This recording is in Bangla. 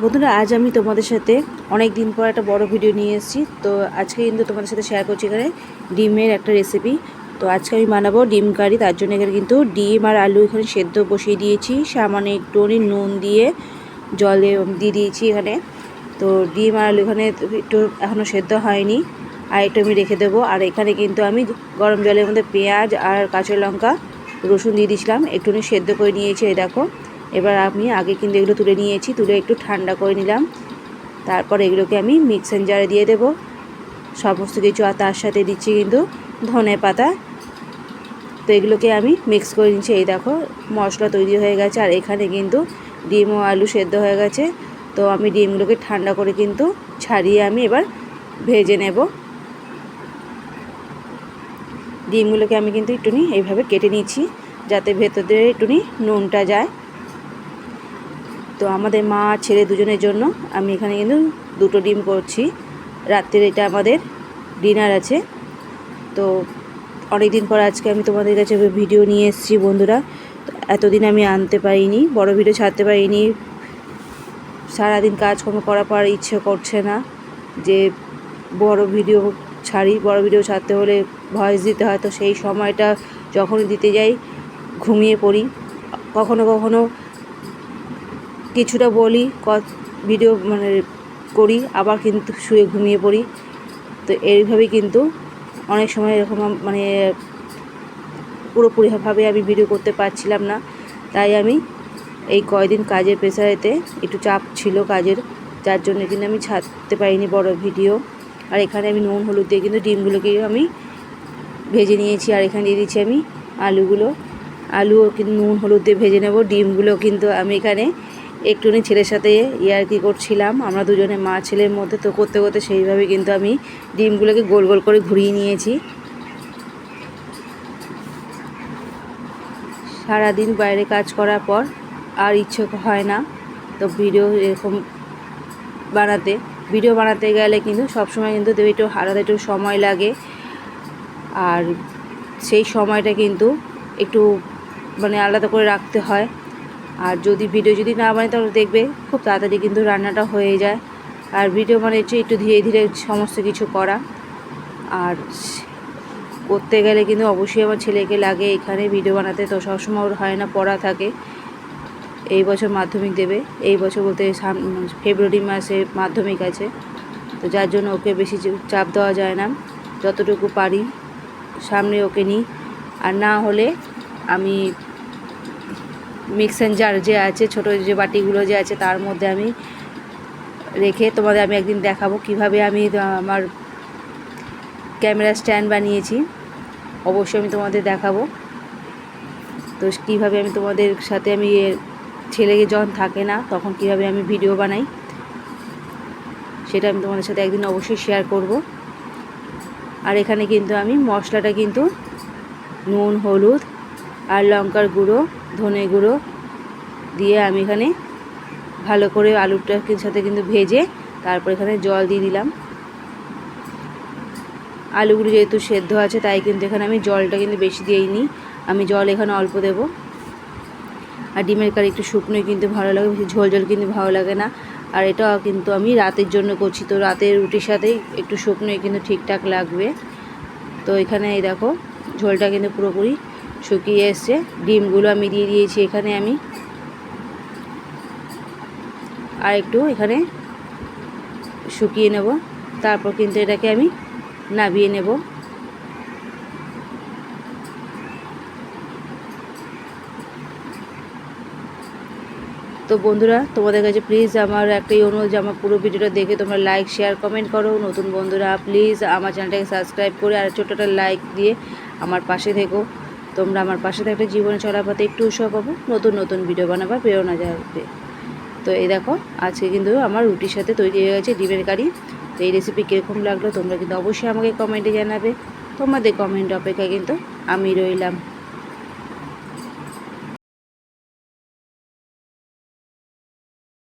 বন্ধুরা, আজ আমি তোমাদের সাথে অনেক দিন পর একটা বড় ভিডিও নিয়ে এসেছি। তো আজকে কিন্তু তোমাদের সাথে শেয়ার করছি এখানে ডিমের একটা রেসিপি। তো আজকে আমি বানাবো ডিম কারি। তার জন্য এখানে কিন্তু ডিম আর আলু এখানে সেদ্ধ বসিয়ে দিয়েছি, সামান্য একটু নুন দিয়ে জলে দিয়ে দিয়েছি এখানে। তো ডিম আর আলু এখানে একটু এখনও সেদ্ধ হয়নি, আর একটু আমি রেখে দেবো। আর এখানে কিন্তু আমি গরম জলের মধ্যে পেঁয়াজ আর কাঁচা লঙ্কা রসুন দিয়ে দিয়েছিলাম, একটুখানি সেদ্ধ করে নিয়েছি। এই দেখো, এবার আমি আগে কিন্তু এগুলো তুলে নিয়েছি, তুলে একটু ঠান্ডা করে নিলাম। তারপর এগুলোকে আমি মিক্সার জারে দিয়ে দেবো সমস্ত কিছু। আর তার সাথে দিচ্ছি কিন্তু ধনে পাতা। তো এগুলোকে আমি মিক্স করে নিচ্ছি। এই দেখো, মশলা তৈরি হয়ে গেছে। আর এখানে কিন্তু ডিম ও আলু সেদ্ধ হয়ে গেছে। তো আমি ডিমগুলোকে ঠান্ডা করে কিন্তু ছাড়িয়ে আমি এবার ভেজে নেব। ডিমগুলোকে আমি কিন্তু একটুনি এইভাবে কেটে নিচ্ছি, যাতে ভেতরে একটুনি নুনটা যায়। তো আমাদের মা ছেলে দুজনের জন্য আমি এখানে কিন্তু 2টো ডিম করছি। রাত্রের এটা আমাদের ডিনার আছে। তো অনেক দিন পর আজকে আমি তোমাদের কাছে ভিডিও নিয়ে এসেছি বন্ধুরা। এতদিন আমি আনতে পারিনি, বড় ভিডিও ছাড়তে পারিনি। সারাদিন কাজকর্ম করার পর ইচ্ছে করছে না যে বড় ভিডিও ছাড়ি। বড় ভিডিও ছাড়তে হলে ভয়েস দিতে হয়, তো সেই সময়টা যখনই দিতে যাই ঘুমিয়ে পড়ি। কখনো কখনো কিছুটা বলি, ভিডিও করি, আবার কিন্তু শুয়ে ঘুমিয়ে পড়ি। তো এইভাবেই কিন্তু অনেক সময় এরকম পুরোপুরিভাবে আমি ভিডিও করতে পারছিলাম না। তাই আমি এই কয়দিন কাজের প্রেসারেতে একটু চাপ ছিল কাজের, যার জন্য কিন্তু আমি ছাড়তে পারিনি বড় ভিডিও। আর এখানে আমি নুন হলুদ দিয়ে কিন্তু ডিমগুলোকে আমি ভেজে নিয়েছি। আর এখানে দিয়ে দিচ্ছি আমি আলুও কিন্তু নুন হলুদ দিয়ে ভেজে নেব। ডিমগুলো কিন্তু আমি এখানে একটুখানি ছেলের সাথে ইয়ার্কি করছিলাম, আমরা দুজনে মা ছেলের মধ্যে। তো করতে করতে সেইভাবে কিন্তু আমি ডিমগুলোকে গোল গোল করে ঘুরিয়ে নিয়েছি। সারাদিন বাইরে কাজ করার পর আর ইচ্ছে হয় না তো ভিডিও এরকম ভিডিও বানাতে গেলে কিন্তু সবসময় কিন্তু একটু আলাদা একটু সময় লাগে। আর সেই সময়টা কিন্তু একটু আলাদা করে রাখতে হয়। আর ভিডিও যদি না বানাই তাহলে দেখবে খুব তাড়াতাড়ি কিন্তু রান্নাটা হয়ে যায়। আর ভিডিও হচ্ছে একটু ধীরে ধীরে সমস্ত কিছু করা। আর করতে গেলে কিন্তু অবশ্যই আমার ছেলেকে লাগে এখানে ভিডিও বানাতে। তো সবসময় ওর হয় না, পড়া থাকে। এই বছর মাধ্যমিক দেবে, এই বছর বলতে ফেব্রুয়ারি মাসে মাধ্যমিক আছে। তো যার জন্য ওকে বেশি চাপ দেওয়া যায় না, যতটুকু পারি সামনে ওকে নিই। আর না হলে আমি মিক্সার জার যে আছে, ছোটো যে বাটিগুলো যে আছে, তার মধ্যে আমি রেখে তোমাদের আমি একদিন দেখাবো কিভাবে আমি আমার ক্যামেরা স্ট্যান্ড বানিয়েছি। অবশ্যই আমি তোমাদের দেখাবো। তো কীভাবে আমি তোমাদের সাথে আমি ছেলেকে যখন থাকে না তখন কিভাবে আমি ভিডিও বানাই, সেটা আমি তোমাদের সাথে একদিন অবশ্যই শেয়ার করব। আর এখানে কিন্তু আমি মশলাটা কিন্তু নুন হলুদ আর লঙ্কার গুঁড়ো ধনে গুঁড়ো দিয়ে আমি এখানে ভালো করে আলুটার সাথে কিন্তু ভেজে তারপর এখানে জল দিয়ে দিলাম। আলুগুলো যেহেতু সেদ্ধ আছে তাই কিন্তু এখানে আমি জলটা কিন্তু বেশি দিইনি, আমি জল এখানে অল্প দেব। আর ডিমের কারি একটু শুকনোই কিন্তু ভালো লাগে, বেশি ঝোল ঝোল কিন্তু ভালো লাগে না। আর এটা কিন্তু আমি রাতের জন্য করছি, তো রাতের রুটির সাথেই একটু শুকনোই কিন্তু ঠিকঠাক লাগবে। তো এখানে এই দেখো ঝোলটা কিন্তু পুরোপুরি শুকিয়ে এসছে। ডিমগুলো আমি দিয়ে দিয়েছি এখানে আমি, আর একটু এখানে শুকিয়ে নেব। তারপর কিন্তু এটাকে আমি নামিয়ে নেব। তো বন্ধুরা, তোমাদের কাছে প্লিজ আমার একটাই অনুরোধ যে আমার পুরো ভিডিওটা দেখে তোমরা লাইক শেয়ার কমেন্ট করো। নতুন বন্ধুরা প্লিজ আমার চ্যানেলটাকে সাবস্ক্রাইব করে আর ছোটোটা লাইক দিয়ে আমার পাশে থেকো। তোমরা আমার পাশে থাকলে জীবনে চলার পথে একটু উৎসাহ পাবো, নতুন নতুন ভিডিও বানাবার প্রেরণা যাবে। তো এই দেখো আজকে কিন্তু আমার রুটির সাথে তৈরি হয়ে গেছে ডিমের কারি। তো এই রেসিপি কীরকম লাগলো তোমরা কিন্তু অবশ্যই আমাকে কমেন্টে জানাবে। তোমাদের কমেন্ট অপেক্ষায় কিন্তু আমি রইলাম।